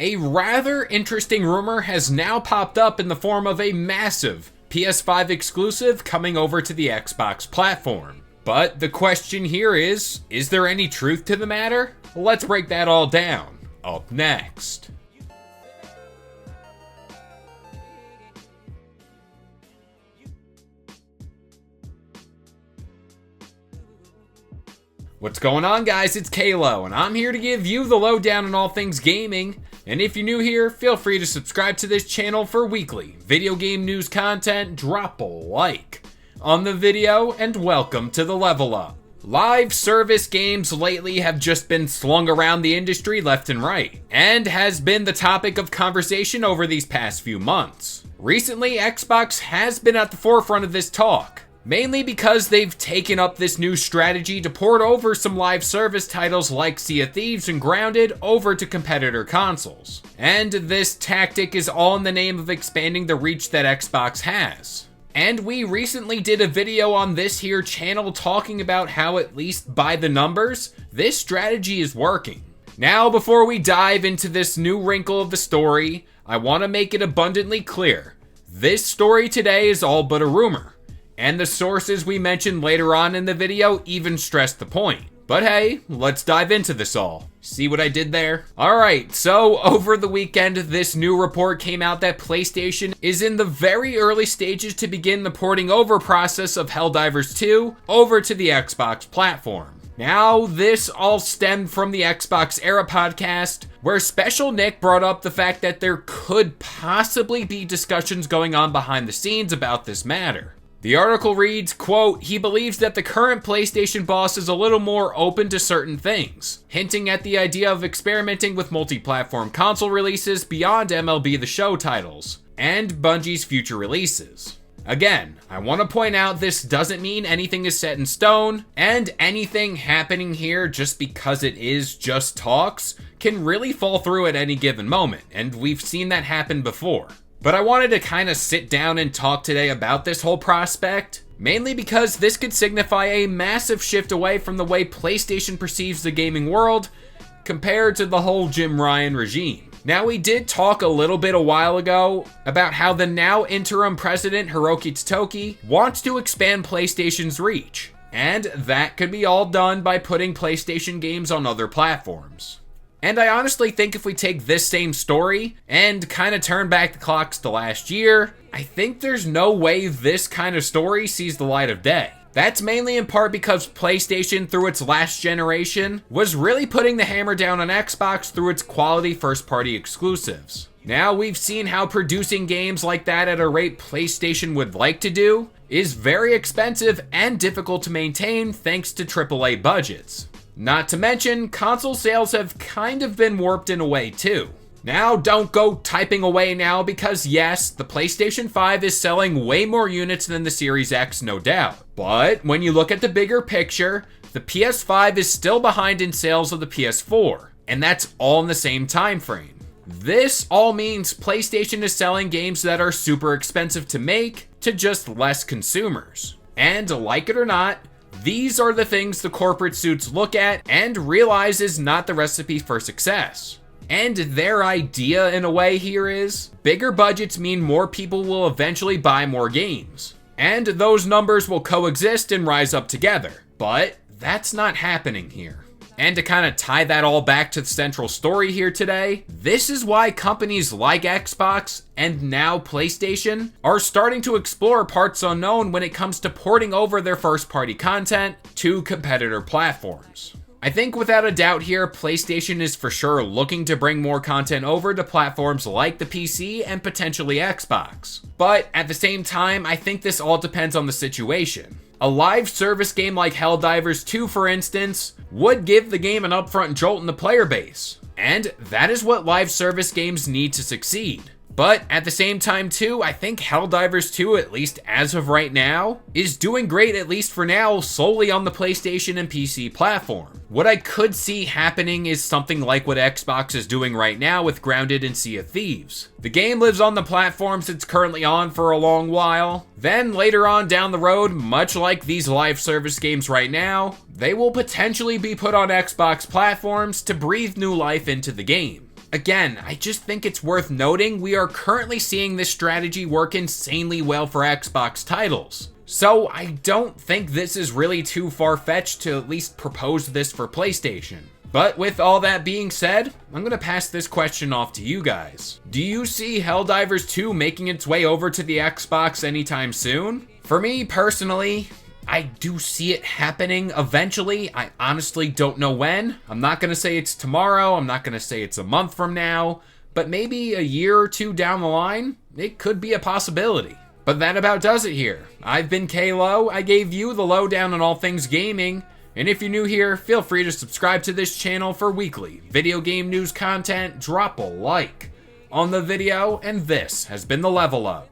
A rather interesting rumor has now popped up in the form of a massive PS5 exclusive coming over to the Xbox platform. But the question here is there any truth to the matter? Let's break that all down. Up next. What's going on, guys? It's Kalo, and I'm here to give you the lowdown on all things gaming. And if you're new here, feel free to subscribe to this channel for weekly video game news content. Drop a like on the video, and welcome to the Level Up. Live service games lately have just been slung around the industry left and right, and has been the topic of conversation over these past few months. Recently, Xbox has been at the forefront of this talk, mainly because they've taken up this new strategy to port over some live service titles like Sea of Thieves and Grounded over to competitor consoles. And this tactic is all in the name of expanding the reach that Xbox has. And we recently did a video on this here channel talking about how, at least by the numbers, this strategy is working. Now, before we dive into this new wrinkle of the story, I want to make it abundantly clear. This story today is all but a rumor. And the sources we mentioned later on in the video even stress the point. But hey, let's dive into this all. See what I did there? Alright, so over the weekend, this new report came out that PlayStation is in the very early stages to begin the porting over process of Helldivers 2 over to the Xbox platform. Now, this all stemmed from the Xbox Era podcast, where Special Nick brought up the fact that there could possibly be discussions going on behind the scenes about this matter. The article reads, quote, "He believes that the current PlayStation boss is a little more open to certain things, hinting at the idea of experimenting with multi-platform console releases beyond MLB The Show titles, and Bungie's future releases." Again, I want to point out this doesn't mean anything is set in stone, and anything happening here just because it is just talks can really fall through at any given moment, and we've seen that happen before. But I wanted to kind of sit down and talk today about this whole prospect, mainly because this could signify a massive shift away from the way PlayStation perceives the gaming world compared to the whole Jim Ryan regime. Now, we did talk a little bit a while ago about how the now interim president Hiroki Totoki wants to expand PlayStation's reach, and that could be all done by putting PlayStation games on other platforms. And I honestly think if we take this same story and kind of turn back the clocks to last year, I think there's no way this kind of story sees the light of day. That's mainly in part because PlayStation, through its last generation, was really putting the hammer down on Xbox through its quality first-party exclusives. Now, we've seen how producing games like that at a rate PlayStation would like to do is very expensive and difficult to maintain thanks to AAA budgets. Not to mention, console sales have kind of been warped in a way too. Now, don't go typing away now because yes, the PlayStation 5 is selling way more units than the Series X, no doubt. But when you look at the bigger picture, the PS5 is still behind in sales of the PS4, and that's all in the same time frame. This all means PlayStation is selling games that are super expensive to make to just less consumers. And like it or not, these are the things the corporate suits look at and realize is not the recipe for success. And their idea in a way here is, bigger budgets mean more people will eventually buy more games. And those numbers will coexist and rise up together. But that's not happening here. And to kind of tie that all back to the central story here today, this is why companies like Xbox and now PlayStation are starting to explore parts unknown when it comes to porting over their first-party content to competitor platforms. I think without a doubt here, PlayStation is for sure looking to bring more content over to platforms like the PC and potentially Xbox. But at the same time, I think this all depends on the situation. A live service game like Helldivers 2, for instance, would give the game an upfront jolt in the player base. And that is what live service games need to succeed. But at the same time too, I think Helldivers 2, at least as of right now, is doing great, at least for now, solely on the PlayStation and PC platform. What I could see happening is something like what Xbox is doing right now with Grounded and Sea of Thieves. The game lives on the platforms it's currently on for a long while. Then later on down the road, much like these live service games right now, they will potentially be put on Xbox platforms to breathe new life into the game. Again, I just think it's worth noting we are currently seeing this strategy work insanely well for Xbox titles. So I don't think this is really too far-fetched to at least propose this for PlayStation. But with all that being said, I'm going to pass this question off to you guys. Do you see Helldivers 2 making its way over to the Xbox anytime soon? For me personally, I do see it happening eventually. I honestly don't know when. I'm not going to say it's tomorrow. I'm not going to say it's a month from now. But maybe a year or two down the line, it could be a possibility. But that about does it here. I've been Kalo. I gave you the lowdown on all things gaming. And if you're new here, feel free to subscribe to this channel for weekly video game news content. Drop a like on the video. And this has been the Level Up.